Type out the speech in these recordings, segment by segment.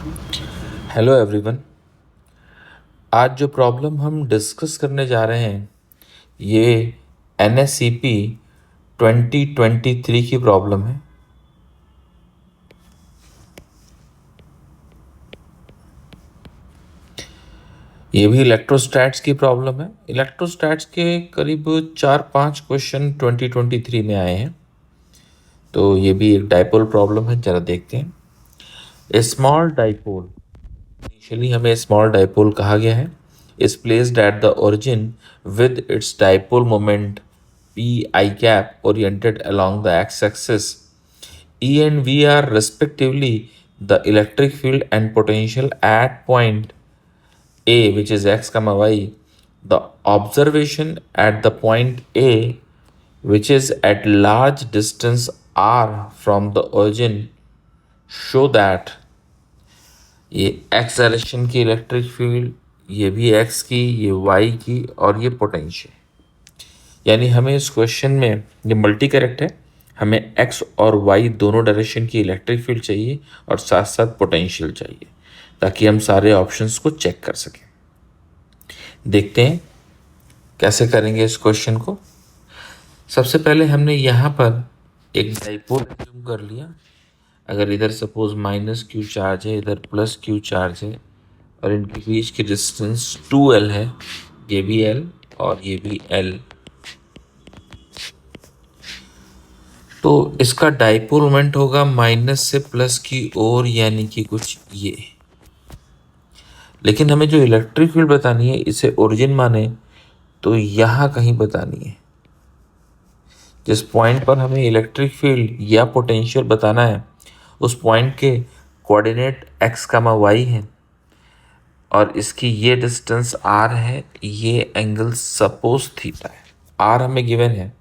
Hello everyone. आज जो problem हम डिस्कस करने जा रहे हैं ये NSCP 2023 की प्रॉब्लम है। ये भी इलेक्ट्रोस्टैट्स की प्रॉब्लम है। इलेक्ट्रोस्टैट्स के करीब 4-5 क्वेश्चन 2023 में आए हैं, तो ये भी एक डाइपोल प्रॉब्लम है। जरा देखते हैं। ए स्मॉल डाइपोल, इनिशियली हमें स्मॉल डाइपोल कहा गया है, is placed at the origin with its dipole moment p I cap oriented along the x-axis. E and V are respectively the electric field and potential at point A, which is x comma y. The observation at the point A, which is at large distance r from the origin, show that ये x direction की electric field, ये भी x की, ये Y की, और ये potential. यानी हमें इस क्वेश्चन में, ये मल्टी करेक्ट है, हमें एक्स और वाई दोनों डायरेक्शन की इलेक्ट्रिक फील्ड चाहिए और साथ साथ पोटेंशियल चाहिए, ताकि हम सारे ऑप्शंस को चेक कर सकें। देखते हैं कैसे करेंगे इस क्वेश्चन को। सबसे पहले हमने यहाँ पर एक डाइपोल एज्यूम कर लिया। अगर इधर सपोज माइनस क्यू चार्ज है, इधर प्लस क्यू चार्ज है, और इनके बीच की डिस्टेंस 2L है, ये भी L और ये भी L, तो इसका डाइपोल मोमेंट होगा माइनस से प्लस की ओर, यानी कि कुछ ये। लेकिन हमें जो इलेक्ट्रिक फील्ड बतानी है, इसे ओरिजिन माने तो यहाँ कहीं बतानी है। जिस पॉइंट पर हमें इलेक्ट्रिक फील्ड या पोटेंशियल बताना है, उस पॉइंट के कोऑर्डिनेट x कामा y है, और इसकी ये डिस्टेंस r है, ये एंगल सपोज थीटा है। r हमें गिवन है,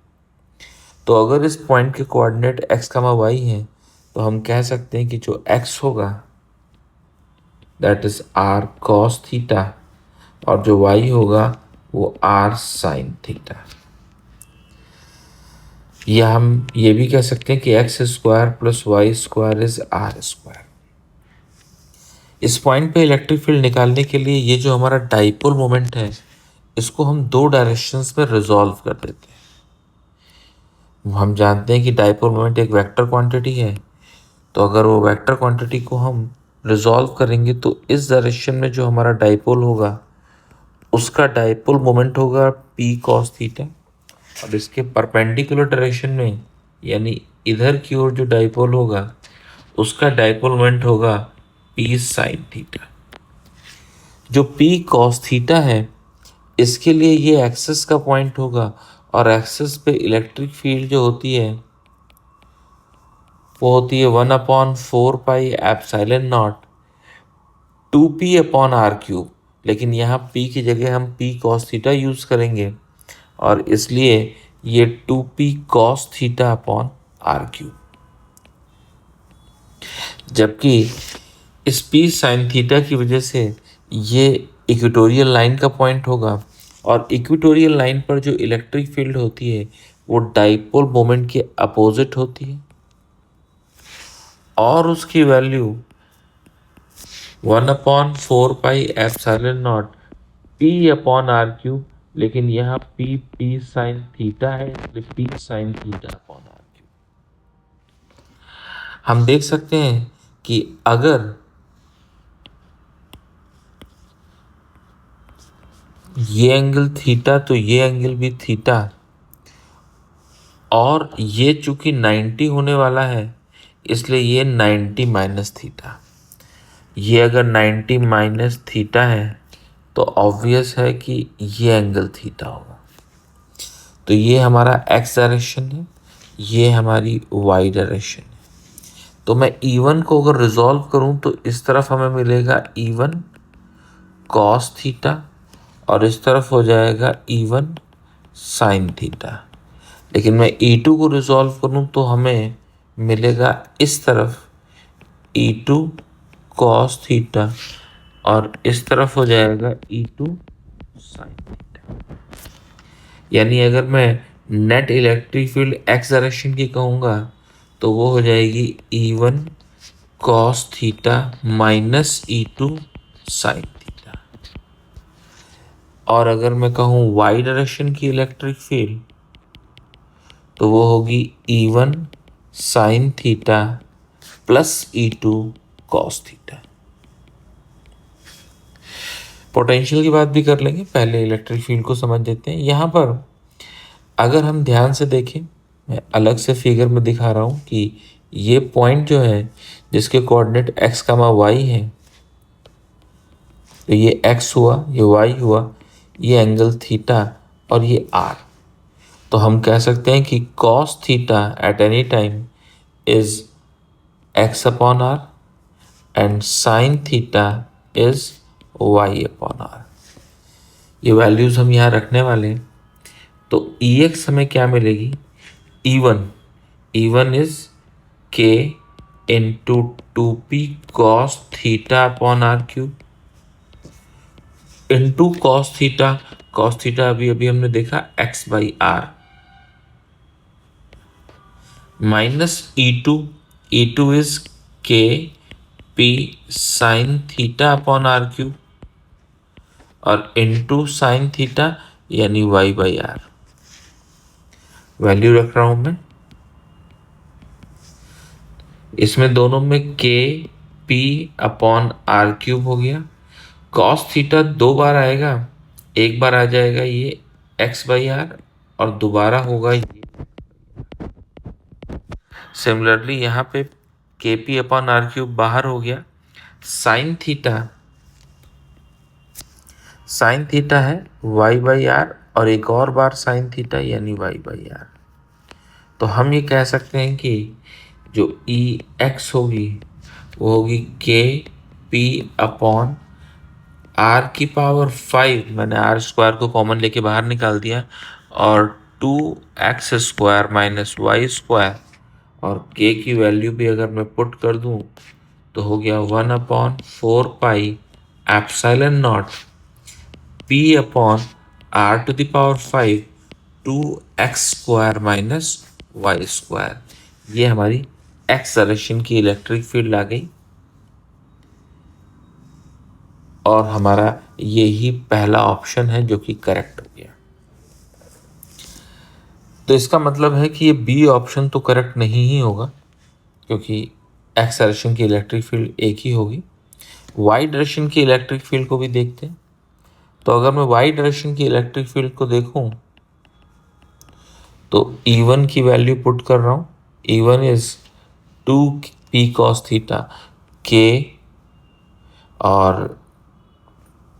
तो अगर इस पॉइंट के कोऑर्डिनेट x कामा y है, तो हम कह सकते हैं कि जो x होगा that is r cos theta, और जो y होगा वो r sin थीटा। या हम ये भी कह सकते हैं कि x square plus Y square is r square. इस पॉइंट पे इलेक्ट्रिक फील्ड निकालने के लिए ये जो हमारा डाइपोल मोमेंट है, इसको हम दो डायरेक्शंस में रिजॉल्व कर देते हैं। हम जानते हैं कि डाइपोल मोमेंट एक वेक्टर क्वांटिटी है, तो अगर वो वेक्टर क्वांटिटी को हम रिजॉल्व करेंगे तो इस डायरेक्शन में जो हमारा डाइपोल होगा उसका डाइपोल मोमेंट होगा p cos थीटा, और इसके परपेंडिकुलर डायरेक्शन में यानी इधर की ओर जो डाइपोल होगा उसका डाइपोल मोमेंट होगा p sin थीटा। जो p cos थीटा है, इसके लिए ये एक्सिस का पॉइंट होगा, और एक्सिस पे इलेक्ट्रिक फील्ड जो होती है वो होती है 1/4 पाई एप्सिलॉन नॉट 2p/r³। लेकिन यहाँ p की जगह हम p cos थीटा यूज करेंगे, और इसलिए ये 2p cos थीटा/r³। जबकि इस p sin थीटा की वजह से ये इक्वेटोरियल लाइन का पॉइंट होगा, और इक्वेटोरियल लाइन पर जो इलेक्ट्रिक फील्ड होती है वो डाइपोल मोमेंट के अपोजिट होती है, और उसकी value 1/4 pi epsilon not p/r³। लेकिन यहाँ p sin थीटा है, इसलिए p sin थीटा/r³। हम देख सकते हैं कि अगर ये एंगल थीटा तो ये एंगल भी थीटा, और ये चूंकि 90 होने वाला है इसलिए ये 90 माइनस थीटा। ये अगर 90 माइनस थीटा है तो ऑब्वियस है कि ये एंगल थीटा होगा। तो ये हमारा x डायरेक्शन है, ये हमारी y डायरेक्शन है। तो मैं E1 को अगर रिजॉल्व करूं तो इस तरफ हमें मिलेगा E1 cos थीटा, और इस तरफ हो जाएगा E1 sin थीटा। लेकिन मैं E2 को रिजॉल्व करूं तो हमें मिलेगा इस तरफ E2 cos थीटा, और इस तरफ हो जाएगा E2 sin थीटा। यानी अगर मैं net electric field x direction की कहूँगा तो वो हो जाएगी E1 cos theta minus E2 sine theta. और अगर मैं कहूँ वाई डायरेक्शन की इलेक्ट्रिक फील्ड तो वो होगी E1 sine theta plus E2 cos theta. Potential की बात भी कर लेंगे, पहले इलेक्ट्रिक फील्ड को समझ लेते हैं। यहाँ पर अगर हम ध्यान से देखें, मैं अलग से फिगर में दिखा रहा हूँ कि ये पॉइंट जो है जिसके कोऑर्डिनेट x, y है, तो ये x हुआ, ये y हुआ, ये एंगल थीटा और ये r। तो हम कह सकते हैं कि cos theta at any time is x upon r and sin theta is y upon r। ये वैल्यूज हम यहाँ रखने वाले हैं। तो Ex हमें क्या मिलेगी? E1 is k into 2p cos theta upon r cube into cos theta अभी हमने देखा x by r minus E2 is k p sine theta upon r cube और इंटू साइन थीटा यानी y बाई आर। वैल्यू रख रहा हूं मैं इसमें, दोनों में k p upon r cube हो गया। कॉस थीटा 2 बार आएगा, एक बार आ जाएगा ये x बाई आर और दोबारा होगा ये। सिमिलरली यहाँ पे के पी अपॉन आर क्यूब बाहर हो गया। साइन थीटा है y बाई आर और एक और बार साइन थीटा यानी y बाई आर। तो हम ये कह सकते हैं कि जो Ex होगी वो होगी के पी अपॉन आर की पावर 5, मैंने आर स्क्वायर को कॉमन लेके बाहर निकाल दिया, और 2x square minus y square, और k की वैल्यू भी अगर मैं पुट कर दूं तो हो गया 1/4 pi epsilon naught p upon r to the power 5 2x square minus y square. ये हमारी x डायरेक्शन की इलेक्ट्रिक फील्ड आ गई और हमारा यही पहला ऑप्शन है जो कि करेक्ट हो गया। तो इसका मतलब है कि ये बी ऑप्शन तो करेक्ट नहीं ही होगा, क्योंकि एक्स डायरेक्शन की इलेक्ट्रिक फील्ड एक ही होगी। वाई डायरेक्शन की इलेक्ट्रिक फील्ड को भी देखते हैं। तो अगर मैं वाई डायरेक्शन की इलेक्ट्रिक फील्ड को देखूं तो E1 की वैल्यू पुट कर रहा हूँ। E1 is 2p cos theta k और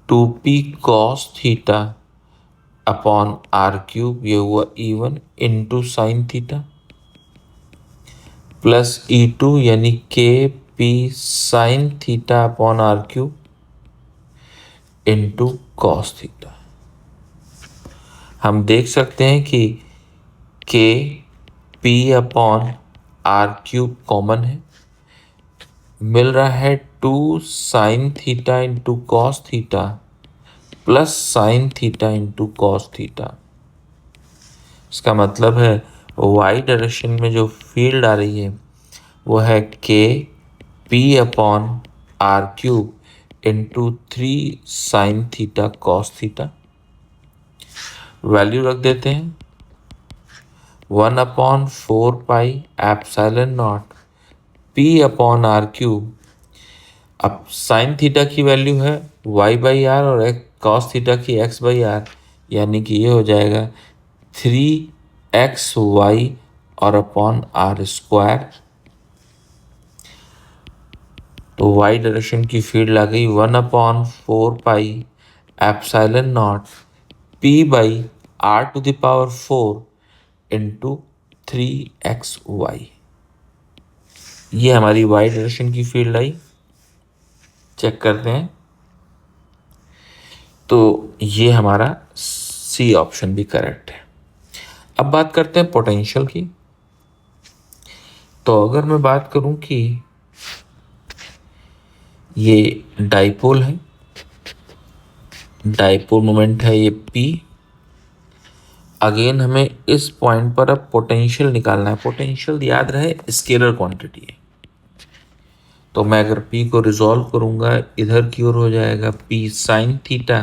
2p cos theta upon r cube, ये हुआ E1 into sine theta plus E2 यानी k p sine theta upon r cube into cos theta. हम देख सकते हैं कि k p upon r cube common है, मिल रहा है 2 sine theta into cos theta plus sine theta into cos theta. इसका मतलब है वाई डायरेक्शन में जो फील्ड आ रही है वो है k p upon r cube into 3 sine theta cos theta. Value रख देते हैं 1/4 pi epsilon naught p upon r cube. अब साइन थीटा की वैल्यू है y बाई आर और कॉस थीटा की x बाई आर, यानी कि ये हो जाएगा 3xy और अपॉन आर स्क्वायर। तो y डायरेक्शन की फील्ड आ गई 1/4 pi epsilon naught p by r to the power 4 into 3xy। ये हमारी y डायरेक्शन की फील्ड आई। चेक करते हैं तो ये हमारा सी ऑप्शन भी करेक्ट है। अब बात करते हैं पोटेंशियल की। तो अगर मैं बात करूं कि ये डाइपोल है, डाइपोल मोमेंट है ये P। अगेन हमें इस पॉइंट पर अब पोटेंशियल निकालना है। पोटेंशियल याद रहे स्केलर क्वांटिटी है, तो मैं अगर p को रिजॉल्व करूँगा इधर की ओर हो जाएगा p sin थीटा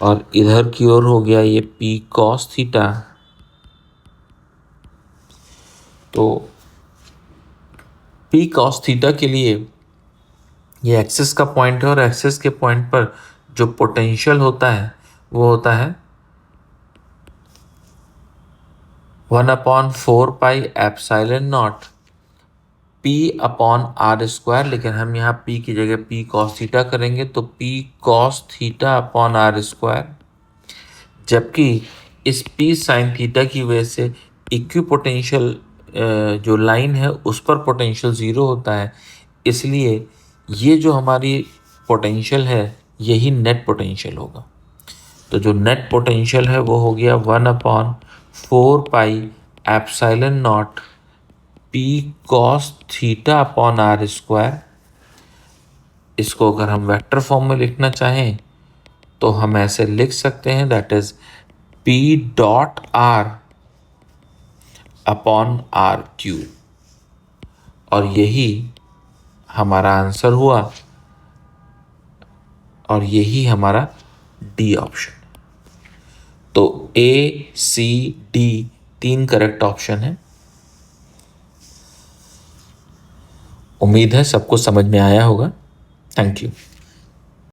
और इधर की ओर हो गया ये p cos थीटा। तो p cos थीटा के लिए ये एक्सिस का पॉइंट है और एक्सिस के पॉइंट पर जो पोटेंशियल होता है वो होता है 1/4 pi epsilon naught p upon r square, लेकिन हम यहाँ p की जगह p cos थीटा करेंगे तो p cos theta upon r square, जबकि इस p sin थीटा की वजह से इक्विपोटेंशियल जो लाइन है उस पर पोटेंशियल ज़ीरो होता है, इसलिए ये जो हमारी पोटेंशियल है यही नेट पोटेंशियल होगा। तो जो नेट पोटेंशियल है वो हो गया 1/4 pi epsilon naught p cos theta upon r square. इसको अगर हम वेक्टर फॉर्म में लिखना चाहें तो हम ऐसे लिख सकते हैं, that is p dot r upon r cube, और यही हमारा आंसर हुआ और यही हमारा डी ऑप्शन। तो ए सी डी 3 करेक्ट ऑप्शन है। उम्मीद है सबको समझ में आया होगा। Thank you.